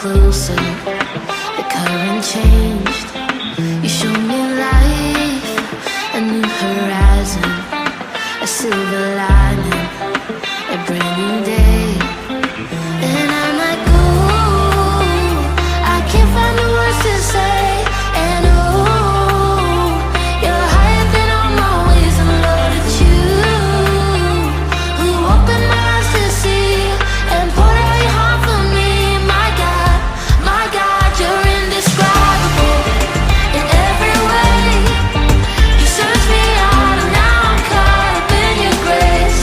closer. The current changed. You showed me life, a new horizon, a silver lining, a brand new day. And I'm like, ooh, I can't find the words to say. And ooh, you're higher than all my ways. I'm loaded you, who opened my eyes to see and poured out your heart for me. My God, you're indescribable in every way. You searched me out and now I'm caught up in your grace.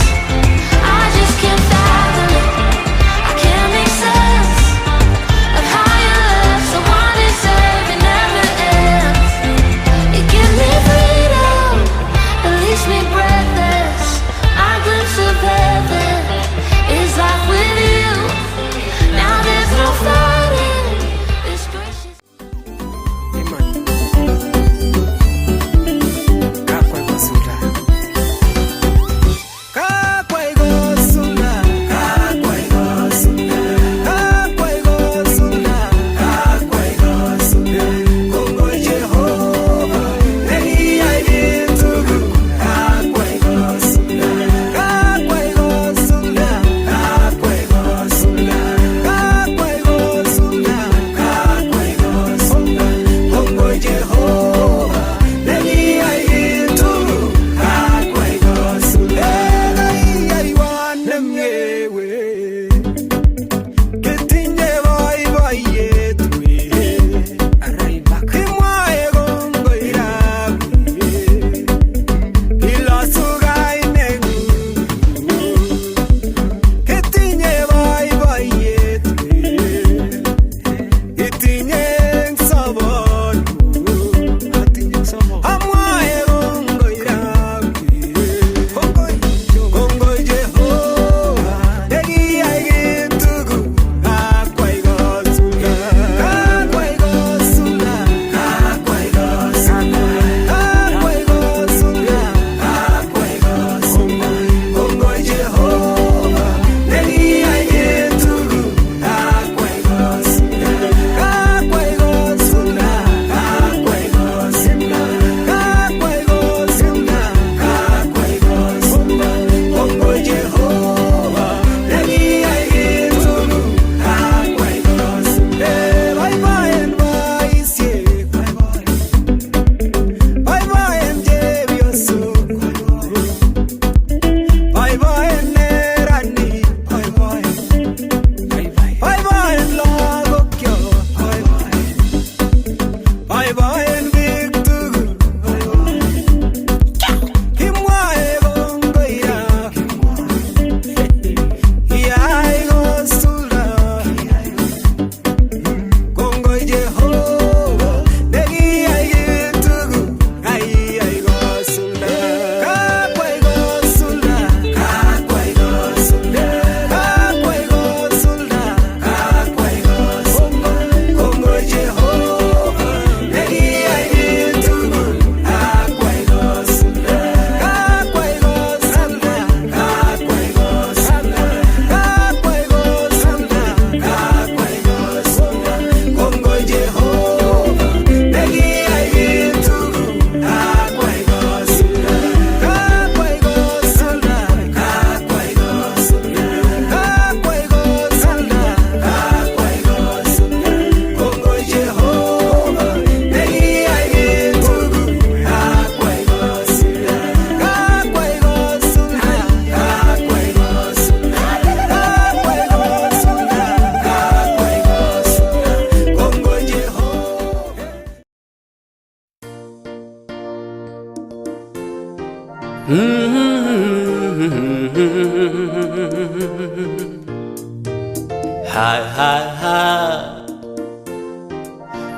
I just can't fathom it, I can't make sense of how you love so undeserved. It never ends. You give me freedom, release me breathless. My glimpse of heaven is life with you. Now there's no fighting this gracious.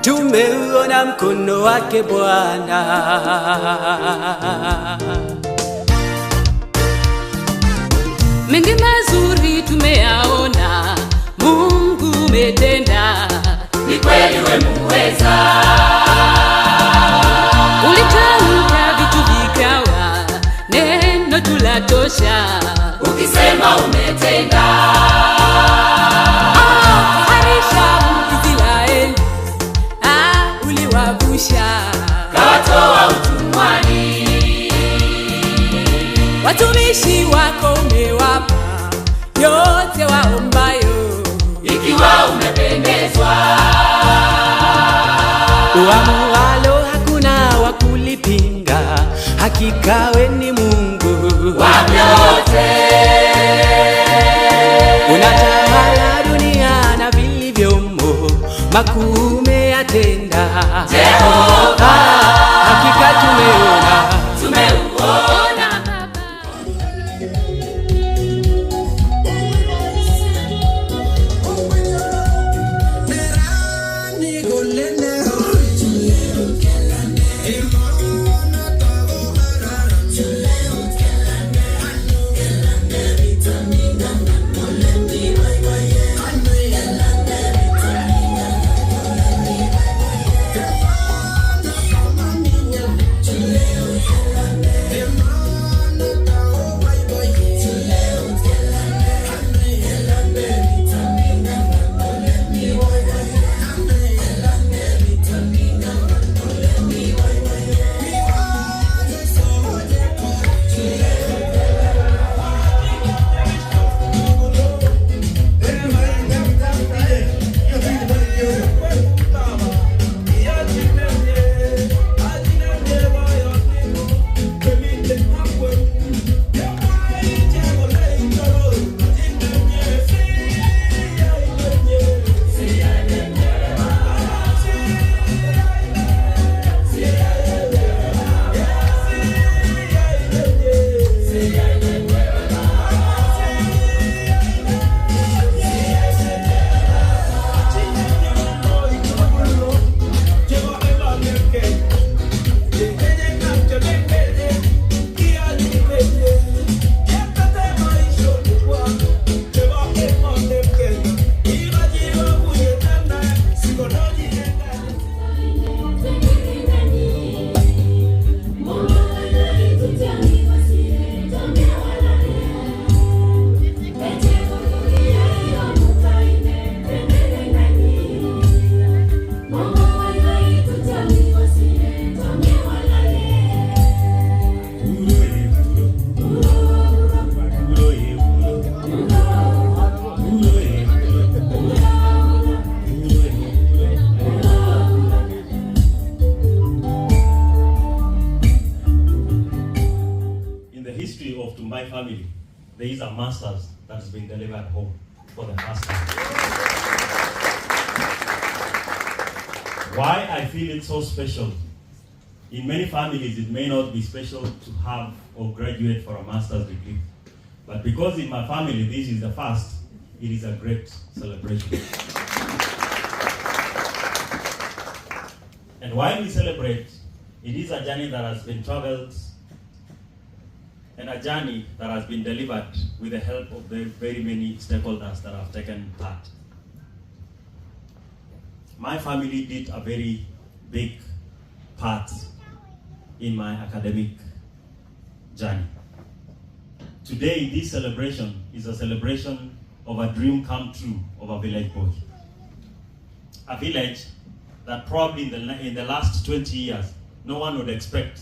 Tumeuona mkono wake Bwana. Mengi mazuri tumeyaona, Mungu umetenda. Ni kweli wewe muweza. Ulitamka vitu vikawa, neno tulatosha. Ukisema umetenda. Harisha there is a master's that has been delivered home for the first time. Why I feel it so special? In many families, it may not be special to have or graduate for a master's degree. But because in my family, this is the first, it is a great celebration. And while we celebrate, it is a journey that has been traveled and a journey that has been delivered with the help of the very many stakeholders that have taken part. My family did a very big part in my academic journey. Today, this celebration is a celebration of a dream come true of a village boy. A village that probably in the last 20 years, no one would expect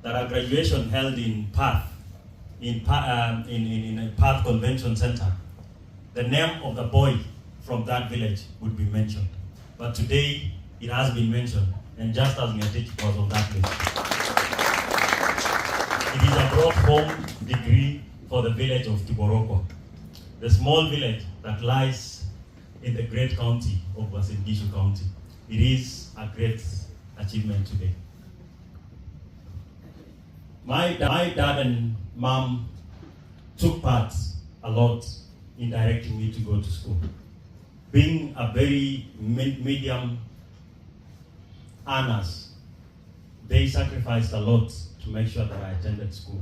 that a graduation held in Perth, in a Perth Convention Center, the name of the boy from that village would be mentioned. But today, it has been mentioned, and Justus Ng'etich was on that list. It is a brought home degree for the village of Tiboroko, the small village that lies in the great county of Uasin Gishu County. It is a great achievement today. My dad and mom took part a lot in directing me to go to school. Being a very medium earners, they sacrificed a lot to make sure that I attended school.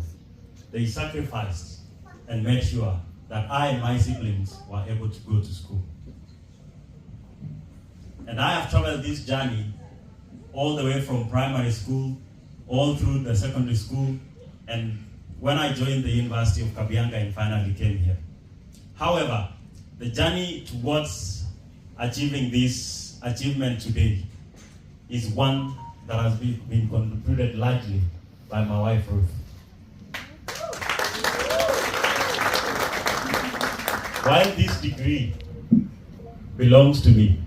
They sacrificed and made sure that I and my siblings were able to go to school. And I have traveled this journey all the way from primary school, all through the secondary school, and when I joined the University of Kabianga and finally came here. However, the journey towards achieving this achievement today is one that has been contributed largely by my wife, Ruth. While this degree belongs to me,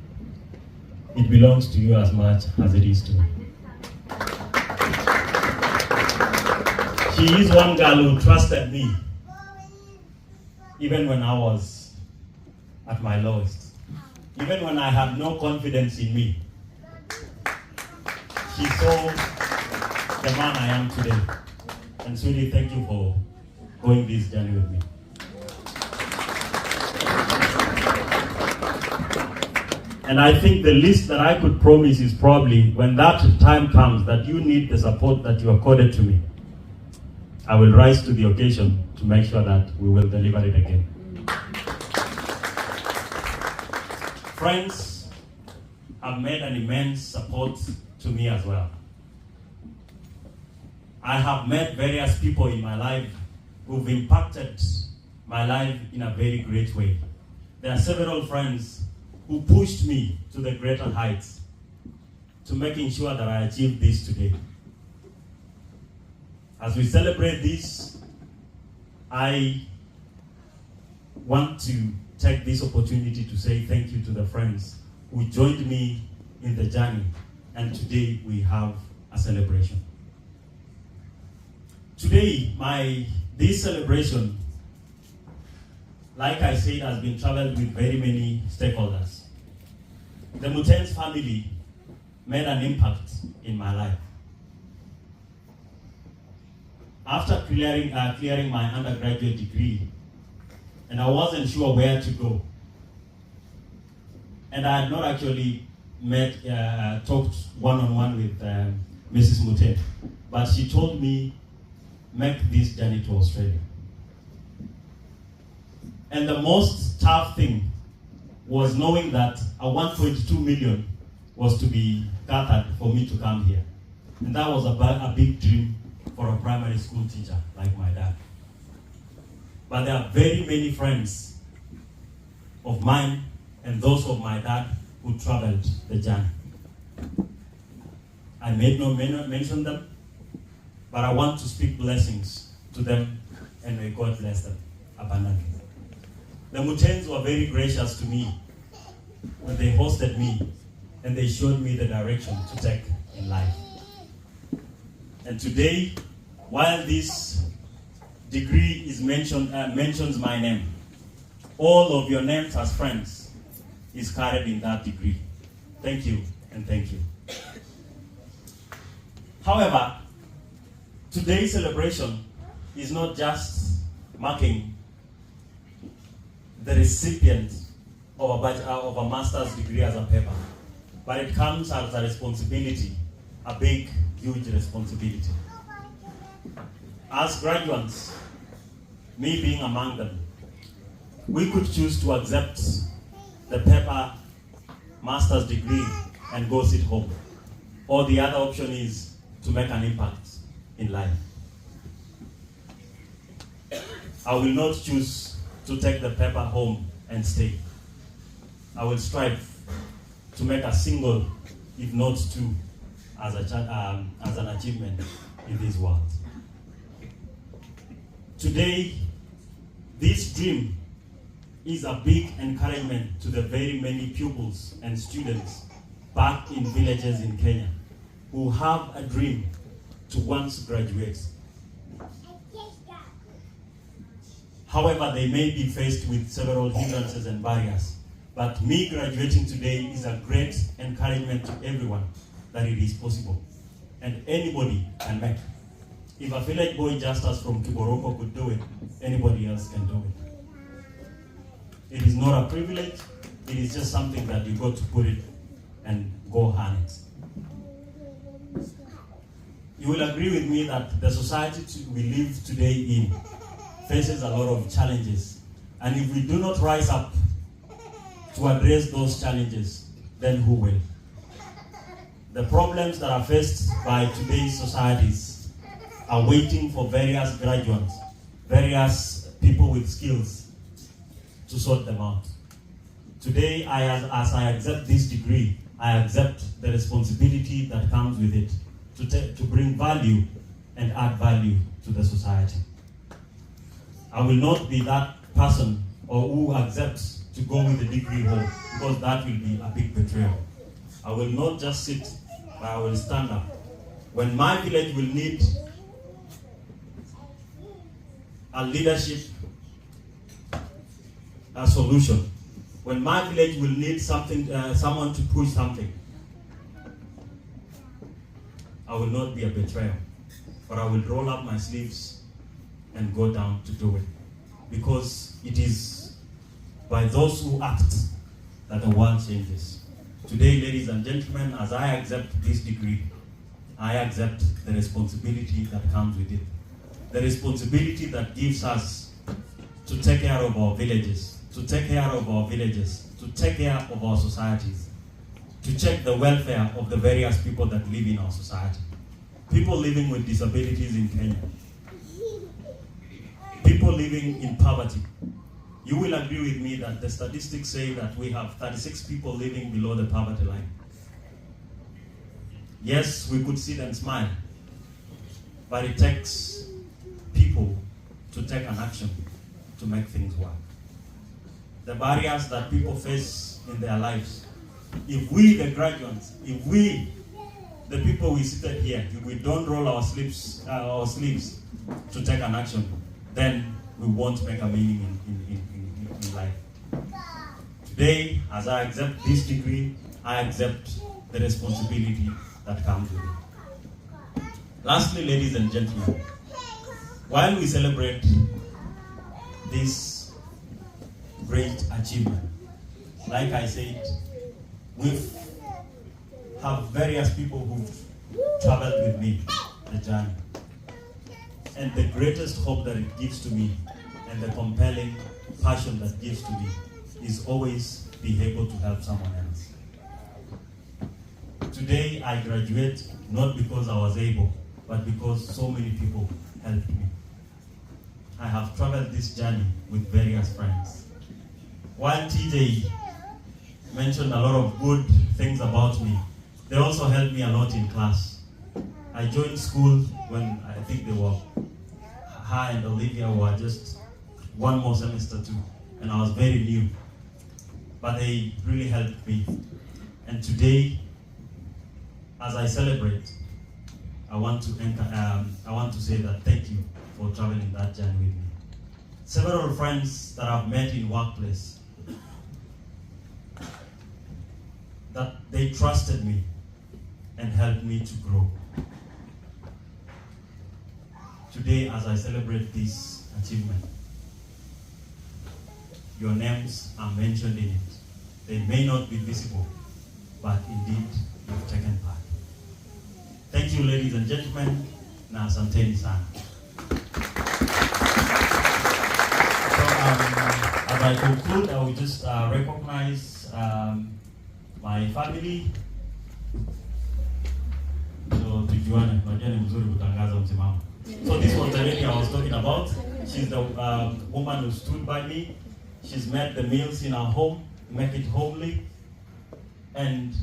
it belongs to you as much as it is to me. She is one girl who trusted me even when I was at my lowest. Even when I had no confidence in me, she saw the man I am today. And Sudi, thank you for going this journey with me. And I think the least that I could promise is probably when that time comes that you need the support that you accorded to me, I will rise to the occasion to make sure that we will deliver it again. Friends have made an immense support to me as well. I have met various people in my life who've impacted my life in a very great way. There are several friends who pushed me to the greater heights to making sure that I achieve this today. As we celebrate this, I want to take this opportunity to say thank you to the friends who joined me in the journey, and today we have a celebration. Today, this celebration, like I said, has been traveled with very many stakeholders. The Mutens family made an impact in my life. After clearing my undergraduate degree, and I wasn't sure where to go, and I had not actually talked one-on-one with Mrs. Muten, but she told me, make this journey to Australia. And the most tough thing was knowing that a 1.2 million was to be gathered for me to come here. And that was a big dream for a primary school teacher like my dad. But there are very many friends of mine and those of my dad who traveled the journey. I may not mention them, but I want to speak blessings to them, and may God bless them abundantly. The Mutens were very gracious to me when they hosted me, and they showed me the direction to take in life. And today, while this degree is mentions my name. All of your names as friends is carried in that degree. Thank you, and thank you. However, today's celebration is not just marking the recipient of a master's degree as a paper, but it comes as a responsibility, a big, huge responsibility. As graduates, me being among them, we could choose to accept the paper master's degree and go sit home. Or the other option is to make an impact in life. I will not choose to take the paper home and stay. I will strive to make a single, if not two, as an achievement in this world. Today, this dream is a big encouragement to the very many pupils and students back in villages in Kenya who have a dream to once graduate. However, they may be faced with several hindrances and barriers, but me graduating today is a great encouragement to everyone that it is possible, and anybody can make. If a village boy Justus from Kiboroko could do it, anybody else can do it. It is not a privilege, it is just something that you got to put it and go harn it. You will agree with me that the society we live today in faces a lot of challenges, and if we do not rise up to address those challenges, then who will? The problems that are faced by today's societies are waiting for various graduates, various people with skills to sort them out. Today, as I accept this degree, I accept the responsibility that comes with it to bring value and add value to the society. I will not be that person or who accepts to go with the degree home, because that will be a big betrayal. I will not just sit, but I will stand up. When my village will need a leadership, a solution, when my village will need something, someone to push something, I will not be a betrayer, but I will roll up my sleeves and go down to do it. Because it is by those who act that the world changes. Today, ladies and gentlemen, as I accept this degree, I accept the responsibility that comes with it. The responsibility that gives us to take care of our villages, to take care of our villages, to take care of our societies, to check the welfare of the various people that live in our society. People living with disabilities in Kenya. People living in poverty. You will agree with me that the statistics say that we have 36 people living below the poverty line. Yes, we could sit and smile, but it takes people to take an action to make things work. The barriers that people face in their lives, if we, the graduates, if we, the people we seated here, if we don't roll our sleeves to take an action, then we won't make a meaning in life. Today, as I accept this degree, I accept the responsibility that comes with it. Lastly, ladies and gentlemen, while we celebrate this great achievement, like I said, we have various people who've traveled with me the journey. And the greatest hope that it gives to me, and the compelling passion that gives to me, is always be able to help someone else. Today I graduate not because I was able, but because so many people helped me. I have traveled this journey with various friends. While TJ mentioned a lot of good things about me, they also helped me a lot in class. I joined school when I think they were, her and Olivia were just one more semester too, and I was very new. But they really helped me. And today, as I celebrate, I want to say that thank you for traveling that journey with me. Several friends that I've met in workplace, that they trusted me and helped me to grow. Today, as I celebrate this achievement, your names are mentioned in it. They may not be visible, but indeed you've taken part. Thank you, ladies and gentlemen. Na asanteni sana. So, as I conclude, I will just recognize my family. So tujuane, unajua ni mzuri kutangaza msimamo. So this was the lady I was talking about. She's the woman who stood by me. She's made the meals in our home, make it homely, and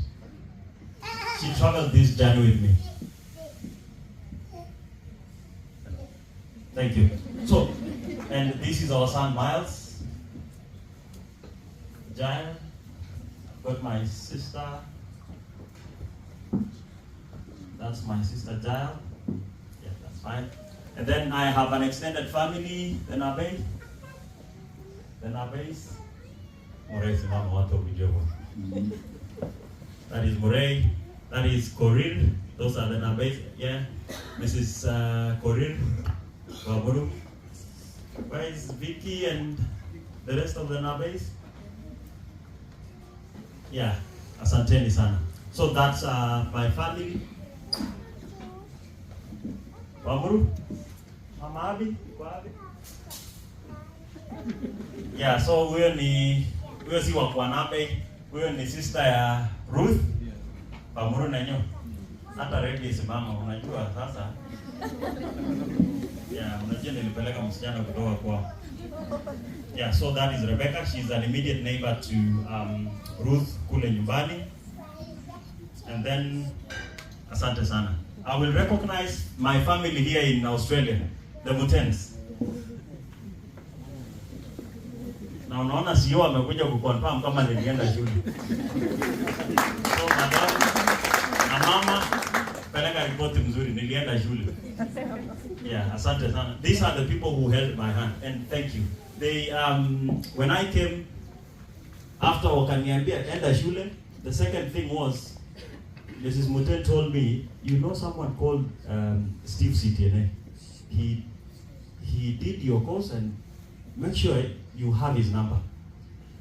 she traveled this journey with me. Thank you. So, and this is our son Miles. Giant. Got my sister. That's my sister Giant. Yeah, that's fine. And then I have an extended family, the Nabes. Murray is mama watu kujogo. That is Murray. That is Korir. Those are the Nabes. Yeah. Mrs. Korir. Waburu. Where is Vicky and the rest of the Nabes? Yeah. Asanteni sana. So that's my family. Waburu. Mama Abi. Yeah, so huyo si wa Kwanabe, huyo ni sister ya Ruth. Pamuru nanyo. Hata ready simama unajua sasa. Yeah, unajua nilipeleka msichana kutoka kwa. Yeah, so that is Rebecca. She's an immediate neighbor to Ruth kule nyumbani. And then asante sana. I will recognize my family here in Australia, the Mutens. Na unaona sio amekuja kuconfirm kama nilienda shule. So madam na mama peleka ripoti mzuri nilienda shule. Yeah, asante sana. These are the people who held my hand and thank you. They when I came after wakaniambia enda shule, the second thing was Mrs. Muten told me, you know someone called Steve Citiene. He did your course and make sure you have his number.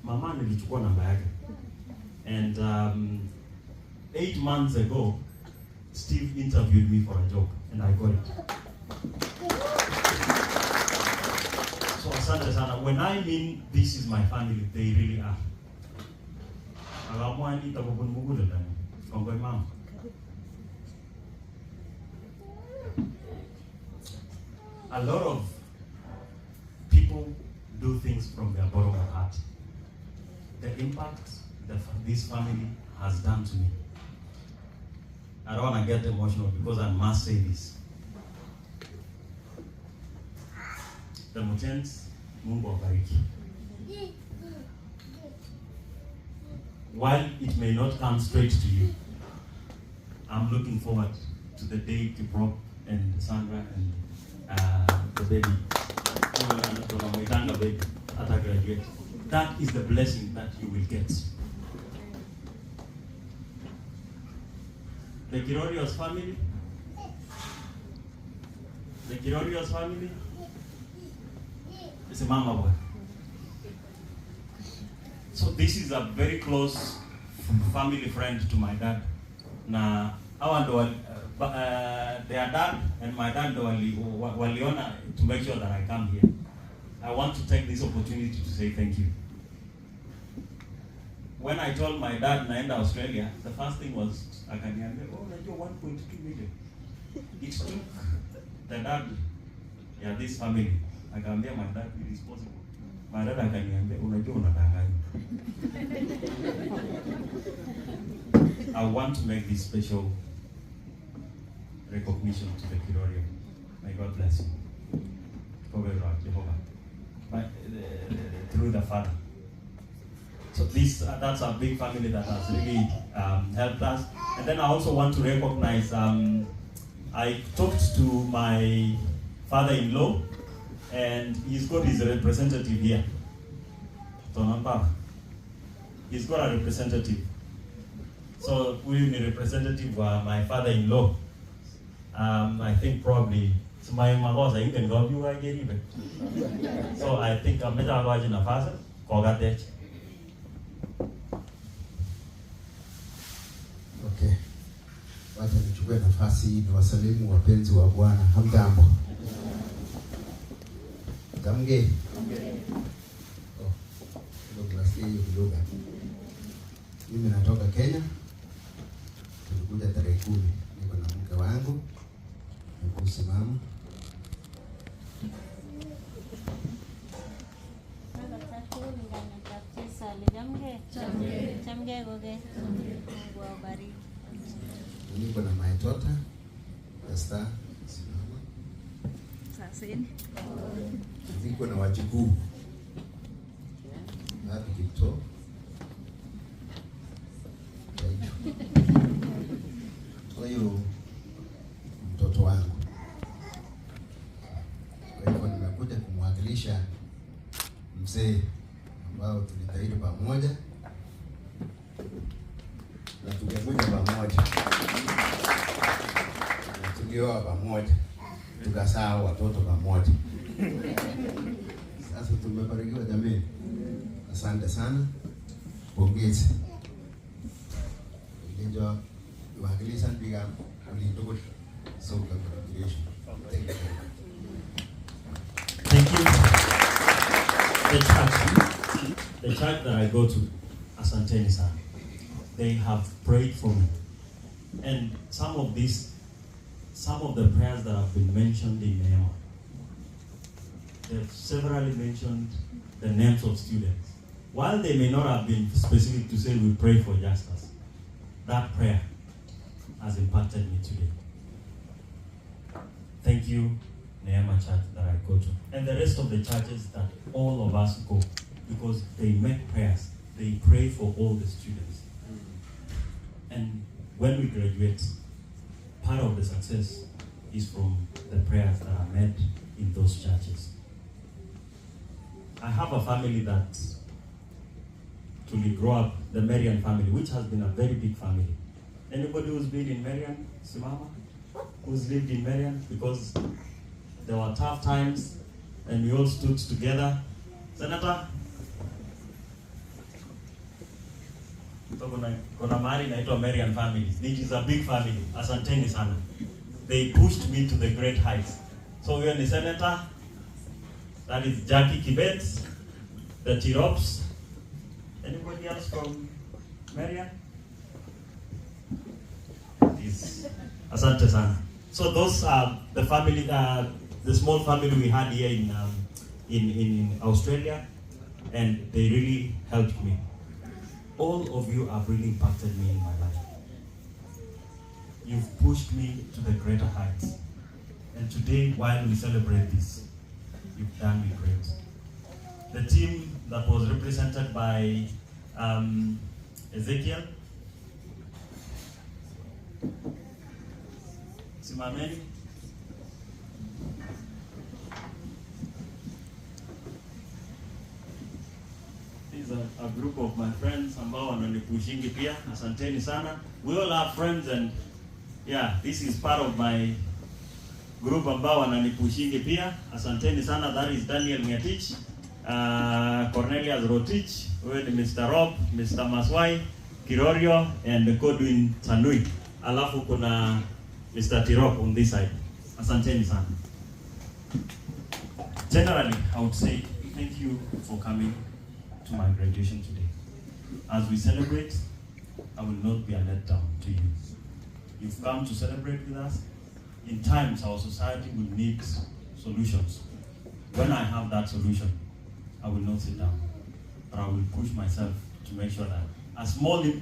Mama nilichukua namba yake. And 8 months ago, Steve interviewed me for a job and I got it. So asante sana. When I mean this is my family, they really are. Agamwani tabukun mugulo dani. Kongoi mama. A lot of people do things from their bottom of heart. The impact that this family has done to me. I don't want to get emotional because I must say this. The Mutens, Mungu awabariki. While it may not come straight to you, I'm looking forward to the day Kiprop and Sandra and the baby. Graduate. That is the blessing that you will get. The Kirorios family. It's a mama boy. So this is a very close family friend to my dad. Na their dad and my dad waliona to make sure that I come here. I want to take this opportunity to say thank you. When I told my dad naenda Australia, the first thing was akaniambia, oh, unajua 1.2 million. It took the dad, this family. Akaambia my dad it is possible. My dad akaniambia, unajua unadanganya. I want to make this special recognition to the Kirorian. May God bless you. Jehovah. Through the Father. So that's a big family that has really helped us. And then I also want to recognize, I talked to my father-in-law, and he's got his representative here. He's got a representative. So we need a representative my father-in-law. I think probably my magosa you can go you get even. So I think I'm better watching a father. Okay. Wacha nichukue nafasi hii niwasalimu wapenzi wa Bwana. Hamjambo. Jamge. Oh, kidogo. Mimi natoka Kenya. Tulikuja tarehe 10. Niko na mke wangu. Nikusimama. Niko na my daughter, Esther, simama. Sasini. Niko na wajukuu. Happy Kipto. Kwa hiyo mtoto wangu. Kwa hivyo nimekuja kumwakilisha mzee ambao tulitahiri pamoja na tukekuja pamoja na tulioa pamoja tukazaa watoto pamoja. Sasa tumebarikiwa jamii. Asante sana. Pongezi. Ndio wakilisha ndiga ulindogo. So congratulations. Thank you. The church that I go to, Asanteni Sana, they have prayed for me. And some of the prayers that have been mentioned in Nehemiah, they've severally mentioned the names of students. While they may not have been specific to say we pray for Justus, that prayer has impacted me today. Thank you, Nehemiah Church that I go to, and the rest of the churches that all of us go, because they make prayers. They pray for all the students. And when we graduate, part of the success is from the prayers that are made in those churches. I have a family that truly grew up, the Marian family, which has been a very big family. Anybody who's been in Marian, Simama, who's lived in Marian, because there were tough times and we all stood together. Senator, kuna mahali inaitwa Marian families. This is a big family. Asanteni sana. They pushed me to the great heights. So we are the senator. That is Jackie Kibet, the Tirops. Anybody else from Marian? This. Asante sana. So those are the family, the small family we had here in Australia, and they really helped me. All of you have really impacted me in my life. You've pushed me to the greater heights. And today, while we celebrate this, you've done me great. The team that was represented by Ezekiel, Simameni, these are a group of my friends ambao wananipushingi pia. Asanteni sana. We all have friends, and yeah, this is part of my group ambao wananipushingi pia. Asanteni sana. That is Daniel Ng'etich, Cornelius Rotich, wewe ni Mr. Rob, Mr. Maswai, Kirorio, and Kodwin Tanui. Alafu kuna Mr. Tirop on this side. Asanteni sana. Generally, I would say thank you for coming to my graduation today. As we celebrate, I will not be a letdown to you. You've come to celebrate with us. In times, our society will need solutions. When I have that solution, I will not sit down, but I will push myself to make sure that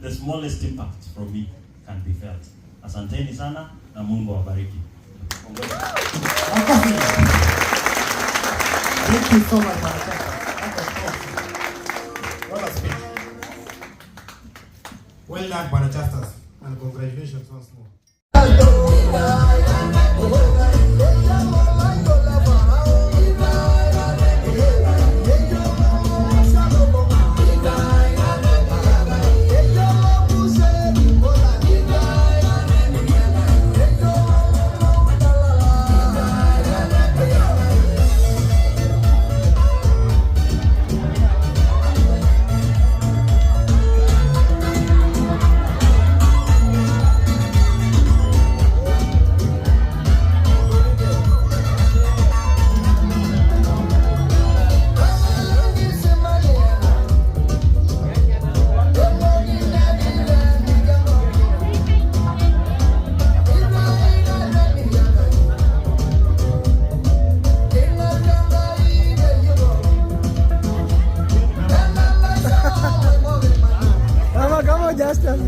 the smallest impact from me can be felt. Asanteni sana na Mungu awabariki. Thank you so much, what a speech. Well done, Bwana Justus, and congratulations once more. Go Justus.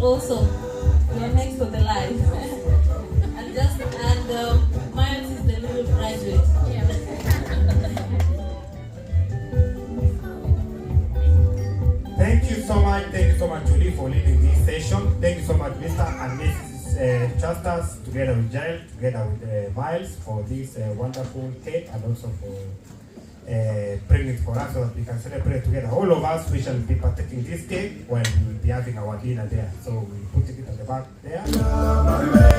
Also, you're next to the line. and Miles is the little graduate. Yeah. Thank you so much, Julie, for leading this session. Thank you so much, Mr. and Mrs. Justus, together with Giles, together with Miles, for this wonderful cake, and also for bring it for us so that we can celebrate together. All of us, we shall be partaking this cake when we will be having our dinner there. So we put it at the back there.